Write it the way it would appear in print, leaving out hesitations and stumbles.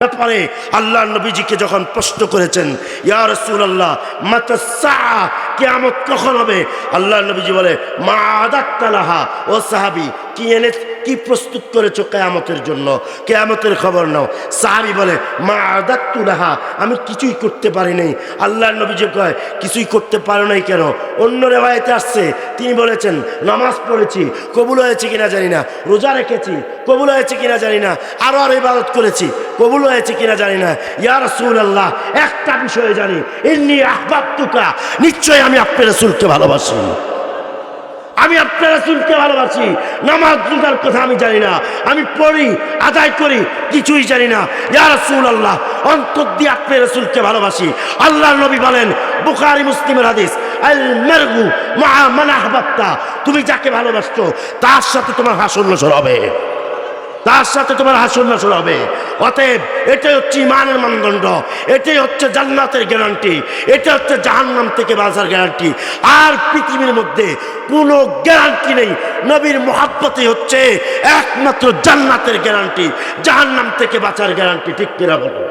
ব্যাপারে আল্লাহ নবীজিকে যখন প্রশ্ন করেছেন, ইয়া রাসূলুল্লাহ মাতা সাআ, কিয়ামত কখন হবে? আল্লাহ নবীজি বলে, মা আদাত্তা লাহা। ও সাহাবী, কি প্রস্তুত করেছো কিয়ামতের জন্য? কিয়ামতের খবর নাও। সাহাবী বলে, মা আদাত্তু লাহা, আমি কিছুই করতে পারি নাই। আল্লাহ নবীজি কয়, কিছুই করতে পারো নাই কেন? অন্য রিওয়ায়াতে আসছে, তিনি বলেছেন, নামাজ পড়েছি, কবুল হয়েছে কিনা জানি না, রোজা রেখেছি, কবুল হয়েছে কিনা জানি না, আরো ইবাদত করেছি, কবুল হয়েছে কিনা জানি না। ইয়া রাসূলুল্লাহ, একটা বিষয় জানি, ইন্নী আহবাবতুকা, নিশ্চয় আমি আপনার রাসূলকে ভালোবাসি, আমি আপনার রাসূলকে ভালোবাসি। নামাজ রোজার কথা আমি জানি না, আমি পড়ি, আদায় করি, কিছুই জানি না। ইয়া রাসূলুল্লাহ, অন্তর দিয়ে আপনার রাসূলকে ভালোবাসি। আল্লাহর নবী বলেন, বুখারী মুসলিমের হাদিস, আল মারউ মা মান আহবাবতা, তুমি যাকে ভালোবাসছো তার সাথে তোমার হাসর নসর হবে, তার সাথে তোমার হাসর নাসর হবে। অতএব এটাই হচ্ছে ইমানের মানদণ্ড, এটাই হচ্ছে জান্নাতের গ্যারান্টি, এটা হচ্ছে জাহান্নাম থেকে বাঁচার গ্যারান্টি। আর পৃথিবীর মধ্যে কোনো গ্যারান্টি নেই। নবীর মুহাব্বতই হচ্ছে একমাত্র জান্নাতের গ্যারান্টি, জাহান্নাম থেকে বাঁচার গ্যারান্টি। ঠিক কিনা বলো?